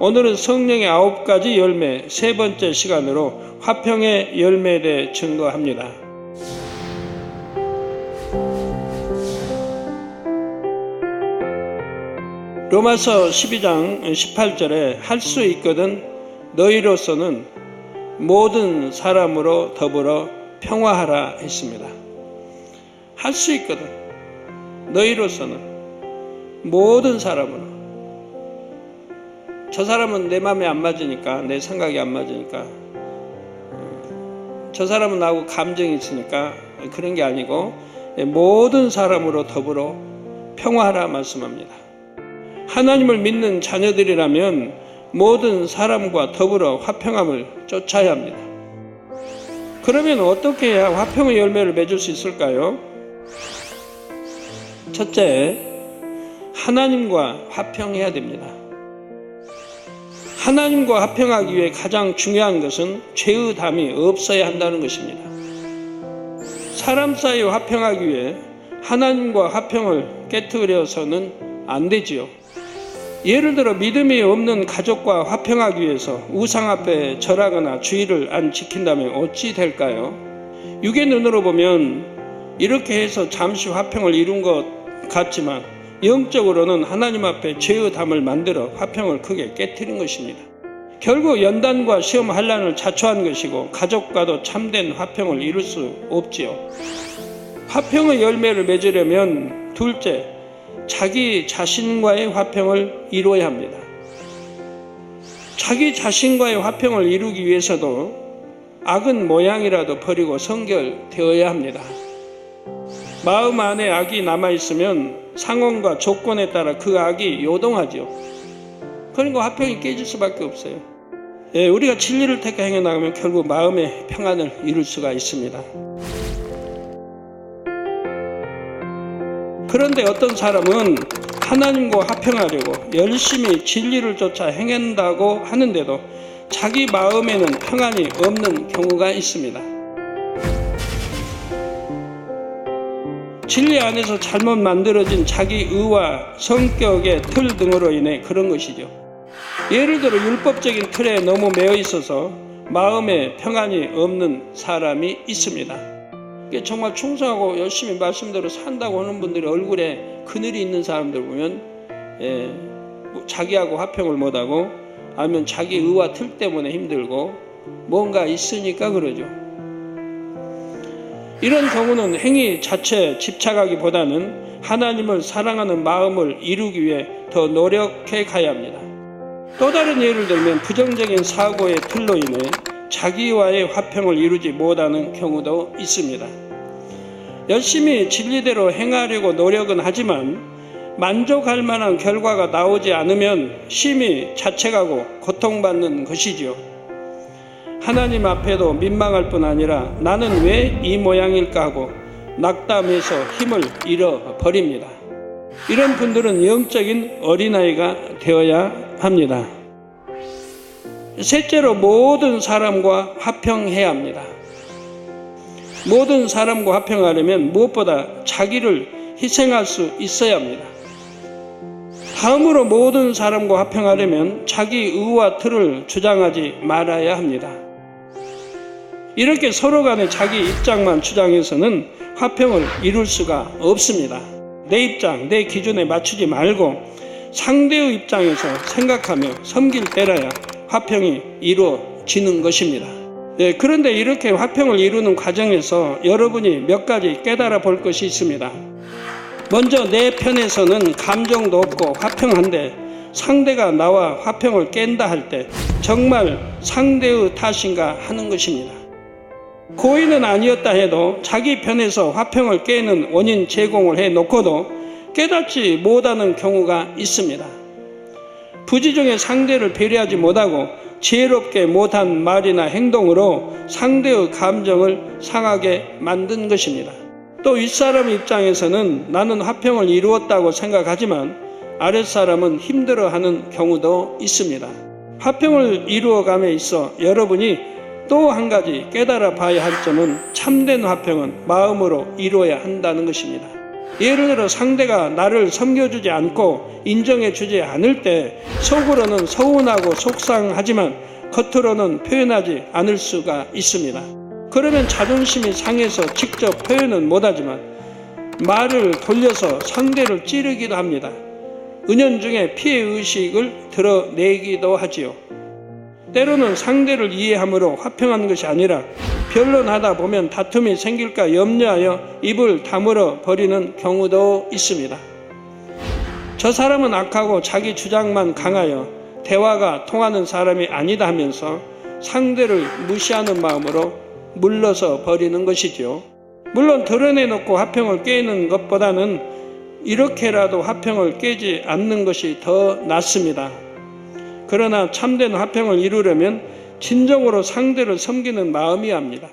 오늘은 성령의 9가지 열매 세 번째 시간으로 화평의 열매에 대해 증거합니다. 로마서 12장 18절에 할 수 있거든 너희로서는 모든 사람으로 더불어 평화하라 했습니다. 할 수 있거든 너희로서는 모든 사람으로. 저 사람은 내 마음에 안 맞으니까, 내 생각이 안 맞으니까, 저 사람은 나하고 감정이 있으니까 그런 게 아니고 모든 사람으로 더불어 평화하라 말씀합니다. 하나님을 믿는 자녀들이라면 모든 사람과 더불어 화평함을 쫓아야 합니다. 그러면 어떻게 해야 화평의 열매를 맺을 수 있을까요? 첫째, 하나님과 화평해야 됩니다. 하나님과 화평하기 위해 가장 중요한 것은 죄의 담이 없어야 한다는 것입니다. 사람 사이 화평하기 위해 하나님과 화평을 깨트려서는 안 되지요. 예를 들어 믿음이 없는 가족과 화평하기 위해서 우상 앞에 절하거나 주의를 안 지킨다면 어찌 될까요? 육의 눈으로 보면 이렇게 해서 잠시 화평을 이룬 것 같지만 영적으로는 하나님 앞에 죄의 담을 만들어 화평을 크게 깨트린 것입니다. 결국 연단과 시험 환난을 자초한 것이고 가족과도 참된 화평을 이룰 수 없지요. 화평의 열매를 맺으려면 둘째, 자기 자신과의 화평을 이루어야 합니다. 자기 자신과의 화평을 이루기 위해서도 악은 모양이라도 버리고 성결되어야 합니다. 마음 안에 악이 남아있으면 상황과 조건에 따라 그 악이 요동하죠. 그러니까 화평이 깨질 수밖에 없어요. 우리가 진리를 택해 행해나가면 결국 마음의 평안을 이룰 수가 있습니다. 그런데 어떤 사람은 하나님과 화평하려고 열심히 진리를 쫓아 행한다고 하는데도 자기 마음에는 평안이 없는 경우가 있습니다. 진리 안에서 잘못 만들어진 자기 의와 성격의 틀 등으로 인해 그런 것이죠. 예를 들어 율법적인 틀에 너무 매여 있어서 마음에 평안이 없는 사람이 있습니다. 정말 충성하고 열심히 말씀대로 산다고 하는 분들이 얼굴에 그늘이 있는 사람들 보면 자기하고 화평을 못하고 아니면 자기 의와 틀 때문에 힘들고 뭔가 있으니까 그러죠. 이런 경우는 행위 자체에 집착하기보다는 하나님을 사랑하는 마음을 이루기 위해 더 노력해 가야 합니다. 또 다른 예를 들면 부정적인 사고의 틀로 인해 자기와의 화평을 이루지 못하는 경우도 있습니다. 열심히 진리대로 행하려고 노력은 하지만 만족할 만한 결과가 나오지 않으면 심히 자책하고 고통받는 것이지요. 하나님 앞에도 민망할 뿐 아니라 나는 왜 이 모양일까 하고 낙담해서 힘을 잃어버립니다. 이런 분들은 영적인 어린아이가 되어야 합니다. 셋째로 모든 사람과 화평해야 합니다. 모든 사람과 화평하려면 무엇보다 자기를 희생할 수 있어야 합니다. 다음으로 모든 사람과 화평하려면 자기 의와 틀을 주장하지 말아야 합니다. 이렇게 서로 간에 자기 입장만 주장해서는 화평을 이룰 수가 없습니다. 내 입장, 내 기준에 맞추지 말고 상대의 입장에서 생각하며 섬길 때라야 화평이 이루어지는 것입니다. 그런데 이렇게 화평을 이루는 과정에서 여러분이 몇 가지 깨달아 볼 것이 있습니다. 먼저 내 편에서는 감정도 없고 화평한데 상대가 나와 화평을 깬다 할 때 정말 상대의 탓인가 하는 것입니다. 고의는 아니었다 해도 자기 편에서 화평을 깨는 원인 제공을 해놓고도 깨닫지 못하는 경우가 있습니다. 부지중에 상대를 배려하지 못하고 지혜롭게 못한 말이나 행동으로 상대의 감정을 상하게 만든 것입니다. 또 윗사람 입장에서는 나는 화평을 이루었다고 생각하지만 아랫사람은 힘들어하는 경우도 있습니다. 화평을 이루어감에 있어 여러분이 또 한 가지 깨달아 봐야 할 점은 참된 화평은 마음으로 이루어야 한다는 것입니다. 예를 들어 상대가 나를 섬겨주지 않고 인정해주지 않을 때 속으로는 서운하고 속상하지만 겉으로는 표현하지 않을 수가 있습니다. 그러면 자존심이 상해서 직접 표현은 못하지만 말을 돌려서 상대를 찌르기도 합니다. 은연중에 피해의식을 드러내기도 하지요. 때로는 상대를 이해함으로 화평한 것이 아니라 변론하다 보면 다툼이 생길까 염려하여 입을 다물어 버리는 경우도 있습니다. 저 사람은 악하고 자기 주장만 강하여 대화가 통하는 사람이 아니다 하면서 상대를 무시하는 마음으로 물러서 버리는 것이죠. 물론 드러내놓고 화평을 깨는 것보다는 이렇게라도 화평을 깨지 않는 것이 더 낫습니다. 그러나 참된 화평을 이루려면 진정으로 상대를 섬기는 마음이어야 합니다.